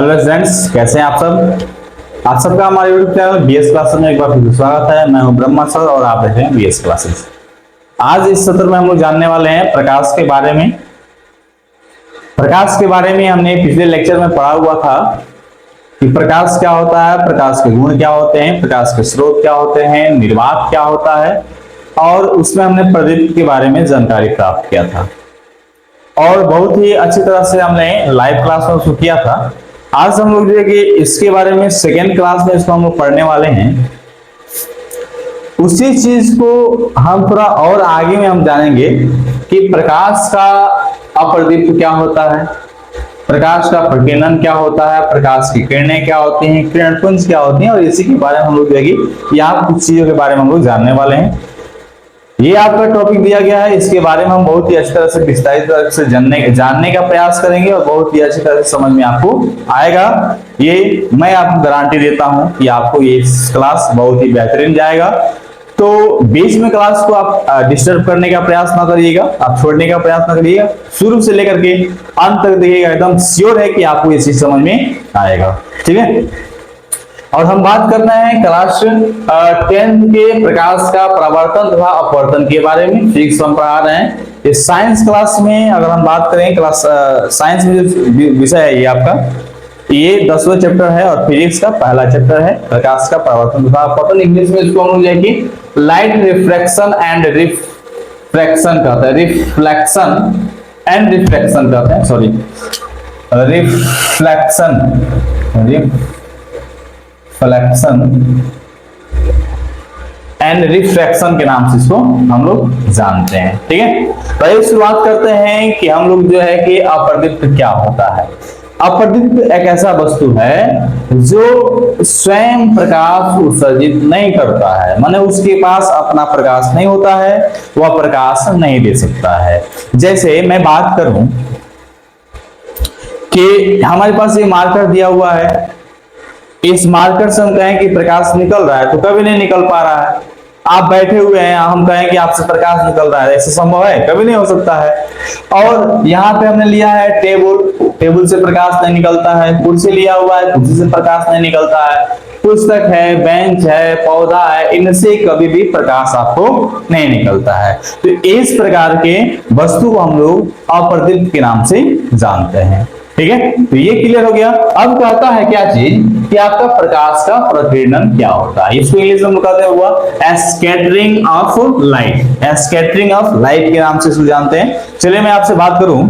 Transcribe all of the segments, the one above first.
Hello friends, कैसे हैं आप सब। आप सबका हमारे यूट्यूब चैनल बीएस क्लासेस में एक बार फिर स्वागत है। मैं हूं ब्रह्मा सर और आप देख रहे हैं बीएस क्लासेस। आज इस सत्र में हम लोग जानने वाले हैं प्रकाश के बारे में। प्रकाश के बारे में हमने पिछले लेक्चर में पढ़ा हुआ था कि प्रकाश क्या होता है, प्रकाश के गुण क्या होते हैं, प्रकाश के स्रोत क्या होते हैं, निर्वात क्या होता है, और उसमें हमने प्रदीप्त के बारे में जानकारी प्राप्त किया था और बहुत ही अच्छी तरह से हमने लाइव क्लास में उसको किया था। आज हम लोग जो है कि इसके बारे में सेकेंड क्लास में इसको हम लोग पढ़ने वाले हैं। उसी चीज को हम थोड़ा और आगे में हम जानेंगे कि प्रकाश का अप्रदीप्त क्या होता है, प्रकाश का प्रकीर्णन क्या होता है, प्रकाश की किरणें क्या होती हैं, किरणपुंज क्या होती हैं, और इसी के बारे में हम लोग जो है कि यहाँ कुछ चीजों के बारे में हम लोग जानने वाले हैं। ये आपका टॉपिक दिया गया है, इसके बारे में हम बहुत ही अच्छी तरह से विस्तारित तरह से जानने का प्रयास करेंगे और बहुत ही अच्छी तरह से समझ में आपको आएगा। ये मैं आपको गारंटी देता हूं कि आपको ये क्लास बहुत ही बेहतरीन जाएगा। तो बीच में क्लास को आप डिस्टर्ब करने का प्रयास ना करिएगा, आप छोड़ने का प्रयास ना करिएगा, शुरू से लेकर के अंत तक देखिएगा। एकदम श्योर है कि आपको ये चीज समझ में आएगा, ठीक है। और हम बात करना है क्लास 10 के प्रकाश का परावर्तन तथा अपवर्तन के बारे में। फिजिक्स हम पढ़ा रहे हैं। इस साइंस क्लास में अगर हम बात करें, क्लास साइंस में जो विषय है ये आपका, ये 10वां चैप्टर है और फिजिक्स का पहला चैप्टर है प्रकाश का परावर्तन तथा अपवर्तन। इंग्लिश में इसको हम लोग कि लाइट रिफ्रैक्शन एंड रिफ्रैक्शन कहते हैं, रिफ्लेक्शन एंड रिफ्रैक्शन कहते हैं, सॉरी रिफ्लेक्शन एंड रिफ्रैक्शन के नाम से इसको हम लोग जानते हैं, ठीक है। तो शुरुआत करते हैं कि हम लोग जो है कि अप्रदीप्त क्या होता है। अप्रदीप्त एक ऐसा वस्तु है जो स्वयं प्रकाश उत्सर्जित नहीं करता है, माने उसके पास अपना प्रकाश नहीं होता है, वह प्रकाश नहीं दे सकता है। जैसे मैं बात करूं कि हमारे पास ये मार्कर दिया हुआ है, इस मार्कर से हम कहें कि प्रकाश निकल रहा है तो कभी नहीं निकल पा रहा है। आप बैठे हुए हैं, हम कहें कि आपसे प्रकाश निकल रहा है, ऐसा संभव है? कभी नहीं हो सकता है। और यहाँ पे हमने लिया है टेबल से प्रकाश नहीं निकलता है। कुर्सी लिया हुआ है, कुर्सी से प्रकाश नहीं निकलता है। पुस्तक है, बेंच है, पौधा है, इनसे कभी भी प्रकाश आपको नहीं निकलता है। तो इस प्रकार के वस्तु को हम लोग अप्रदीप्त के नाम से जानते हैं, ठीक है। तो ये क्लियर हो गया। अब कहता है क्या चीज कि आपका प्रकाश का प्रकीर्णन क्या होता है। इसको इंग्लिश में कहते हैं scattering of light, scattering of light के नाम से इसको जानते हैं। चलिए मैं आपसे बात करूं,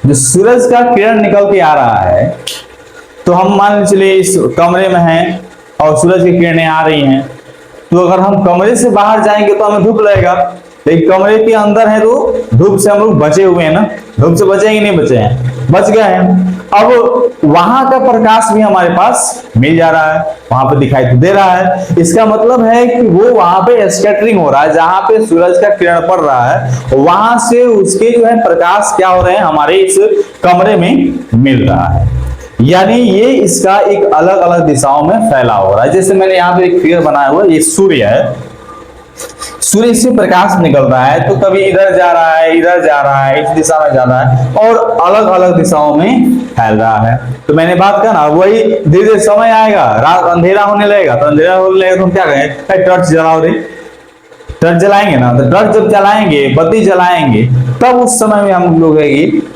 जो सूरज का किरण निकल के आ रहा है, तो हम मान चलिए इस कमरे में हैं और सूरज की किरणें आ रही हैं, तो अगर हम कमरे से बाहर जाएंगे तो हमें धूप लगेगा, लेकिन कमरे के अंदर है तो धूप से हम लोग बचे हुए हैं ना, धूप से बचे हैं कि नहीं बचे हैं? बच गए हैं। अब वहां का प्रकाश भी हमारे पास मिल जा रहा है, वहां पे दिखाई तो दे रहा है। इसका मतलब है कि वो वहां पे स्कैटरिंग हो रहा है, जहां पे सूरज का किरण पड़ रहा है वहां से उसके जो है प्रकाश क्या हो रहे हैं, हमारे इस कमरे में मिल रहा है। यानी ये इसका एक अलग अलग दिशाओं में फैलाव हो रहा है। जैसे मैंने यहाँ पे एक फिगर बनाया हुआ है, ये सूर्य है, सूर्य से प्रकाश निकल रहा है तो कभी इधर जा रहा है, इधर जा रहा है, इस दिशा में जा रहा है और अलग अलग दिशाओं में फैल रहा है। तो मैंने बात कहा ना, वही धीरे धीरे समय आएगा, रात अंधेरा होने लगेगा, तो अंधेरा होने लगेगा तो हम क्या कहें, टॉर्च जलाओ रे। टॉर्च जलाएंगे ना, तो टॉर्च जब जलाएंगे, बत्ती जलाएंगे, तब उस समय में हम लोग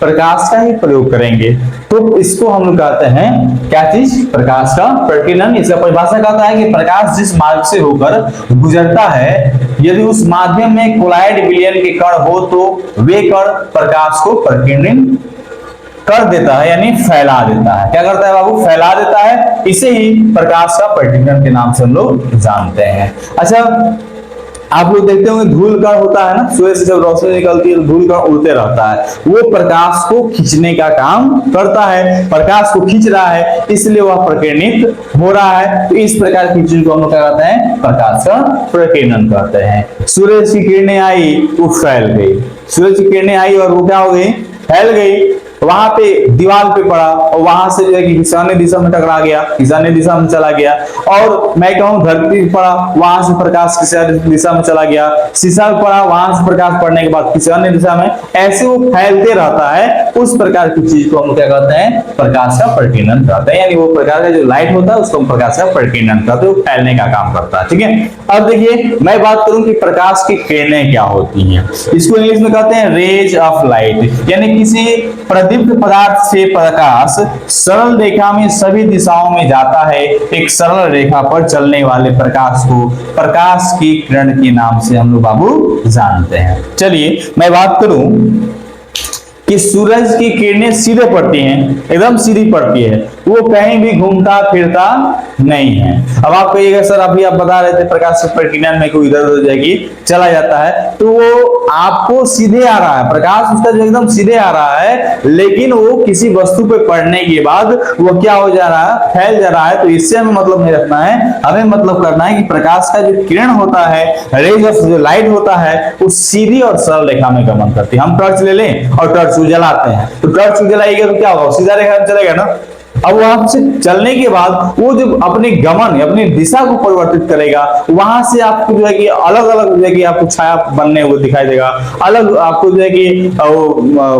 प्रकाश का ही प्रयोग करेंगे। तो इसको हम लोग कहते हैं क्या चीज, प्रकाश का प्रकीर्णन। इसका परिभाषा कहता है कि प्रकाश जिस मार्ग से होकर गुजरता है, यदि उस माध्यम में कोलाइड विलयन के कण हो तो वे कण प्रकाश को प्रकीर्णित कर देता है, यानी फैला देता है। क्या करता है बाबू? फैला देता है। इसे ही प्रकाश का प्रकीर्णन के नाम से हम लोग जानते हैं। अच्छा, आप लोग देखते होंगे धूल कण होता है ना, सूर्य से जब रोशनी निकलती है तो धूल कण उड़ते रहता है, वो प्रकाश को खींचने का काम करता है, प्रकाश को खींच रहा है, इसलिए वह प्रकीर्णित हो रहा है। तो इस प्रकार की चीज को हम लोग क्या कहते हैं, प्रकाश का प्रकीर्णन कहते हैं। सूरज की किरणें आई, वो फैल गई, सूरज की किरणें आई और वो क्या हो गई, फैल गई। वहां पे दीवार पे पड़ा और वहां से जो है कि ईशान्य दिशा में टकरा गया, ईशान्य दिशा में चला गया। और मैं कहूँ धरती पे पड़ा, वहां से प्रकाश किसी अन्य दिशा में चला गया। शीशा में पड़ा, वहां से प्रकाश पड़ने के बाद किसी अन्य दिशा में, ऐसे वो फैलते रहता है। उस प्रकार की चीज को हम क्या कहते हैं, प्रकाश का प्रकीर्णन कहते हैं। यानी वो प्रकार का जो लाइट होता है उसको हम प्रकाश का प्रकीर्णन कहते हैं, वो फैलने का काम करता है। ठीक है, अब देखिए मैं बात करूं कि प्रकाश की किरणें क्या होती हैं। इसको इंग्लिश में कहते हैं रेज ऑफ लाइट। यानी किसी प्रदीप्त पदार्थ से प्रकाश सरल रेखा में सभी दिशाओं में जाता है। एक सरल रेखा पर चलने वाले प्रकाश को प्रकाश की किरण के नाम से हम लोग बाबू जानते हैं। चलिए मैं बात करूं कि सूरज की किरणें सीधे पड़ती हैं, एकदम सीधी पड़ती है, वो कहीं भी घूमता फिरता नहीं है। अब आप कहिएगा सर अभी आप बता रहे थे प्रकाश के प्रकीर्णन में कोई इधर उधर जाएगी चला जाता है, तो वो आपको सीधे आ रहा है, प्रकाश उसका जो एकदम सीधे आ रहा है, लेकिन वो किसी वस्तु पे पड़ने के बाद वो क्या हो जा रहा है, फैल जा रहा है। तो इससे हमें मतलब नहीं रखना है, हमें मतलब करना है कि प्रकाश का जो किरण होता है, रेज ऑफ जो लाइट होता है, वो सीधी और सरल रेखा में गमन करती है। हम टॉर्च ले लें और टॉर्च जलाते हैं, तो टॉर्च जलाएगा तो क्या होगा, सीधा रेखा में चलेगा ना। अब वहां से चलने के बाद वो जो अपने गमन अपनी दिशा को परिवर्तित करेगा, वहां से आपको जो है कि अलग अलग जो है कि आपको छाया बनने हुए दिखाई देगा, अलग आपको जो है कि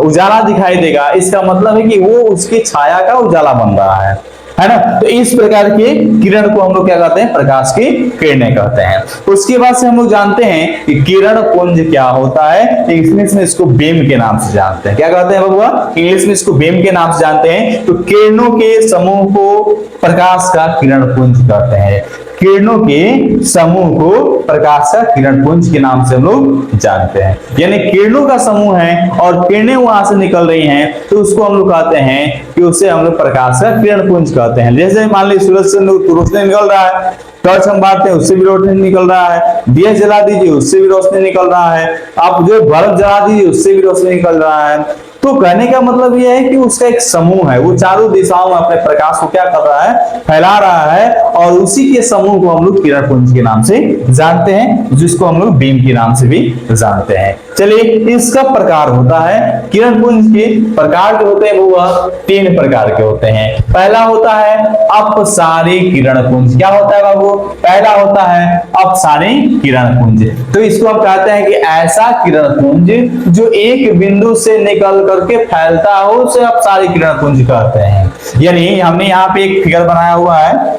उजाला दिखाई देगा। इसका मतलब है कि वो उसकी छाया का उजाला बन रहा है ना। तो इस प्रकार के किरण को हम लोग क्या कहते हैं, प्रकाश की किरणें कहते हैं। उसके बाद से हम लोग जानते हैं कि किरण पुंज क्या होता है। इंग्लिश में इसको बीम के नाम से जानते हैं। क्या कहते हैं बबुआ, इंग्लिश में इसको बीम के नाम से जानते हैं। तो किरणों के समूह को प्रकाश का किरण पुंज कहते हैं। किरणों के समूह को प्रकाश का किरण पुंज के नाम से हम लोग जानते हैं। यानी किरणों का समूह है और किरणें वहां से निकल रही हैं, तो उसको हम लोग कहते हैं कि उसे हम लोग प्रकाश का किरण पुंज कहते हैं। जैसे मान लीजिए सूरज से रोशनी निकल रहा है, टॉर्च हम बांटते हैं उससे भी रोशनी निकल रहा है, दिया जला दीजिए उससे भी रोशनी निकल रहा है, आप जो बल्ब जला दीजिए उससे भी रोशनी निकल रहा है। तो कहने का मतलब यह है कि उसका एक समूह है, वो चारों दिशाओं में अपने प्रकाश को क्या कर रहा है, फैला रहा है, और उसी के समूह को हम लोग किरण पुंज के नाम से जानते हैं, जिसको हम लोग बीम के नाम से भी जानते हैं। चलिए इसका प्रकार होता है, किरण पुंज के प्रकार जो होते हैं वो 3 प्रकार के होते हैं। पहला होता है अपसारी किरण पुंज। क्या होता है बाबू, पहला होता है अपसारी किरण पुंज। तो इसको हम कहते हैं कि ऐसा किरण पुंज जो एक बिंदु से निकल करके फैलता हो, उसे अपसारी किरण पुंज कहते हैं। यानी हमने यहाँ पे एक फिगर बनाया हुआ है,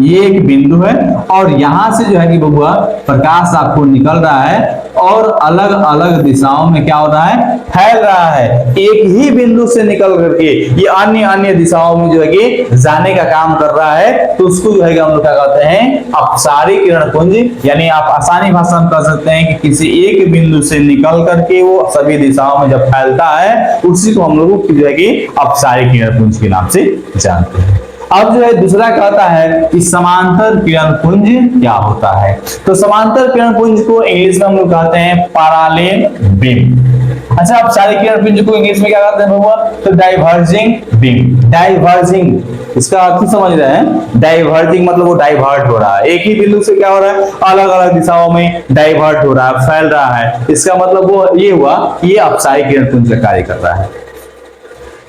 ये एक बिंदु है और यहां से जो है कि बबुआ प्रकाश आपको निकल रहा है और अलग अलग दिशाओं में क्या हो रहा है, फैल रहा है। एक ही बिंदु से निकल करके ये अन्य अन्य दिशाओं में जो है कि जाने का काम कर रहा है, तो उसको जो है कि हम लोग क्या कहते हैं, अपसारी किरण पुंज। यानी आप आसानी भाषा में कह सकते हैं कि किसी एक बिंदु से निकल करके वो सभी दिशाओं में जब फैलता है, उसी को हम लोग जो है कि अपसारी किरण पुंज के नाम से जानते हैं। अब जो है दूसरा कहता है कि समांतर किरण पुंज क्या होता है। तो समांतर किरण पुंज को इंग्लिश में हम लोग कहते हैं पैरेलल बीम। अच्छा, अब सारे किरण पुंज को इंग्लिश में क्या कहते हैं बाबू, तो डाइवर्जिंग बीम। डाइवर्जिंग, इसका अर्थ समझ रहे हैं, डाइवर्जिंग मतलब वो डाइवर्ट हो रहा है, एक ही बिंदु से क्या हो रहा है, अलग अलग दिशाओं में डाइवर्ट हो रहा है, फैल रहा है। इसका मतलब वो ये हुआ, ये अपसारी किरण पुंज का कार्य कर रहा है।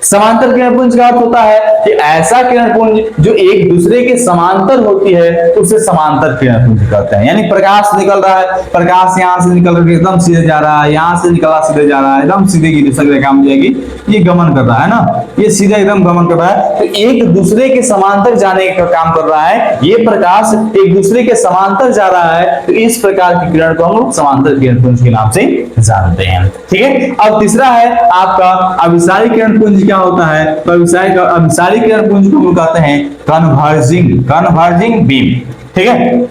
समांतर किरण पुंज का अर्थ होता है कि ऐसा किरण पुंज जो एक दूसरे के समांतर होती है, उसे समांतर किरण पुंज कहते हैं। यानी प्रकाश निकल रहा है, प्रकाश यहां से निकल करके एकदम सीधे जा रहा है, यहां से निकला सीधे जा रहा है, एकदम सीधे की दिशा में काम जाएगी, ये गमन कर रहा है ना, ये सीधे एकदम गमन कर रहा है। तो एक दूसरे के समांतर जाने का काम कर रहा है, ये प्रकाश एक दूसरे के समांतर जा रहा है, तो इस प्रकार की किरण को हम लोग समांतर किरण पुंज के नाम से जानते हैं। ठीक है, अब तीसरा है आपका अभिसारी किरण पुंज। क्या होता है, तो अभिसारी किरण पुंज को हम कहते हैं कन्वर्जिंग बीम। ठीक है,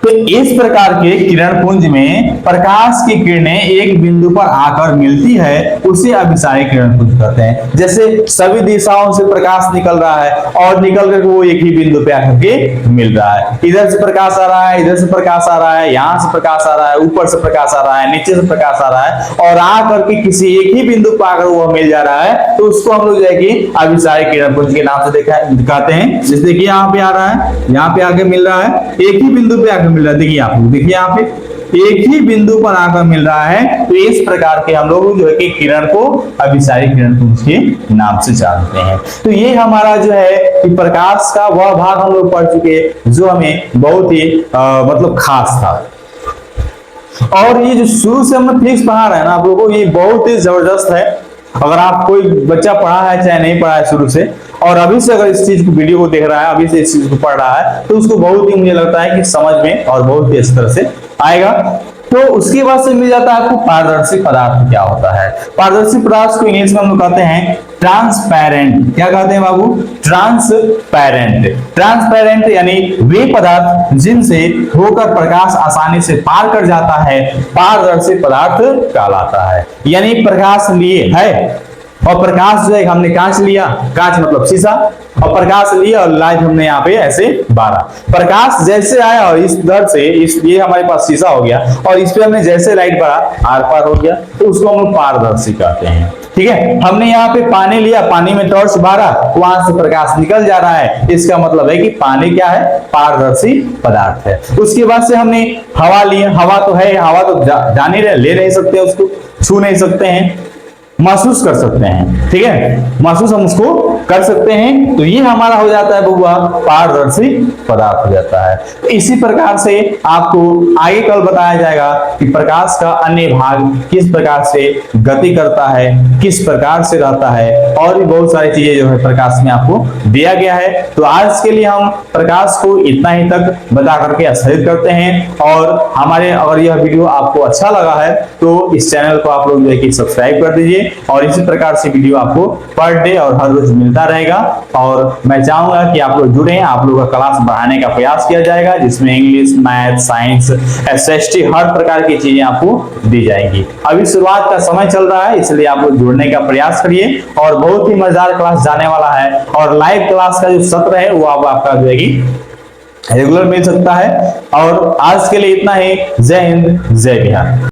तो इस प्रकार के किरण पुंज में प्रकाश की किरणें एक बिंदु पर आकर मिलती है, उसे अभिसारी किरण पुंज कहते हैं। जैसे सभी दिशाओं से प्रकाश निकल रहा है और निकल कर वो एक ही बिंदु पे आकर के मिल रहा है। इधर से प्रकाश आ रहा है, इधर से प्रकाश आ रहा है, यहाँ से प्रकाश आ रहा है, ऊपर से प्रकाश आ रहा है, नीचे से प्रकाश आ रहा है, और आकर के किसी एक ही बिंदु पर आकर वो मिल जा रहा है, तो उसको हम लोग जो है कि अभिसारी किरण पुंज के नाम से दिखाते हैं। जैसे देखिए यहाँ पे आ रहा है, यहाँ पे आके मिल रहा है, एक ही बिंदु पे आकर मिल रहा है। देखिए आप देखिए यहाँ पे एक ही बिंदु पर आकर मिल रहा है, तो इस प्रकार के हम लोग जो है कि किरण को अभिसारी किरण पुंज के नाम से जानते हैं। तो ये हमारा जो है कि प्रकाश का वह भाग हम लोग पढ़ चुके जो हमें बहुत ही मतलब खास था। और ये जो शुरू से हमने फिजिक्स पढ़ा रहे हैं ना आप लोगों को, ये बहुत ही जबरदस्त है। अगर आप कोई बच्चा पढ़ा है चाहे नहीं पढ़ा है शुरू से, और अभी से अगर इस चीज को वीडियो को देख रहा है, अभी से इस चीज को पढ़ रहा है, तो उसको बहुत ही मुझे लगता है कि समझ में और बहुत ही इस तरह से आएगा। तो उसके बाद से मिल जाता है आपको पारदर्शी पदार्थ क्या होता है। पारदर्शी पदार्थ को इंग्लिश में हम लोग कहते हैं ट्रांसपेरेंट। क्या कहते हैं बाबू? ट्रांसपेरेंट। ट्रांसपेरेंट यानी वे पदार्थ जिनसे होकर प्रकाश आसानी से पार कर जाता है, पारदर्शी पदार्थ कहलाता है। यानी प्रकाश लिए है, और प्रकाश जो है हमने कांच लिया, कांच मतलब शीशा, और प्रकाश लिया और लाइट हमने यहाँ पे ऐसे बारा। प्रकाश जैसे आया और इस दर से ये हमारे पास शीशा हो गया, और इस पे हमने जैसे लाइट बारा आर पार हो गया, तो उसको हम लोग पारदर्शी कहते हैं। ठीक है, हमने यहाँ पे पानी लिया, पानी में टॉर्च बारा, वहां से प्रकाश निकल जा रहा है, इसका मतलब है कि पानी क्या है? पारदर्शी पदार्थ है। उसके बाद से हमने हवा लिया, हवा तो है, हवा तो जा नहीं रहे, ले नहीं सकते, उसको छू नहीं सकते हैं, महसूस कर सकते हैं। ठीक है, महसूस हम उसको कर सकते हैं, तो ये हमारा हो जाता है बबुआ पारदर्शी पदार्थ हो जाता है। तो इसी प्रकार से आपको आगे कल बताया जाएगा कि प्रकाश का अन्य भाग किस प्रकार से गति करता है, किस प्रकार से रहता है, और भी बहुत सारी चीजें जो है प्रकाश में आपको दिया गया है। तो आज के लिए हम प्रकाश को इतना ही तक बता करके स्थगित करते हैं। और हमारे अगर यह वीडियो आपको अच्छा लगा है तो इस चैनल को आप लोग जो है कि सब्सक्राइब कर दीजिए, और इसी प्रकार से वीडियो आपको पर डे और हर रोज मिलता रहेगा। और मैं चाहूंगा कि आप लोग जुड़े, आप लोगों का क्लास बढ़ाने का प्रयास किया जाएगा, जिसमें इंग्लिश, मैथ, साइंस, एसएसटी हर प्रकार की चीजें आपको दी जाएंगी। अभी शुरुआत का समय चल रहा है, इसलिए आप लोग जुड़ने का प्रयास करिए, और बहुत ही मजेदार क्लास जाने वाला है। और लाइव क्लास का जो सत्र है वो आपका जो है रेगुलर मिल सकता है। और आज के लिए इतना ही। जय हिंद, जय बिहार।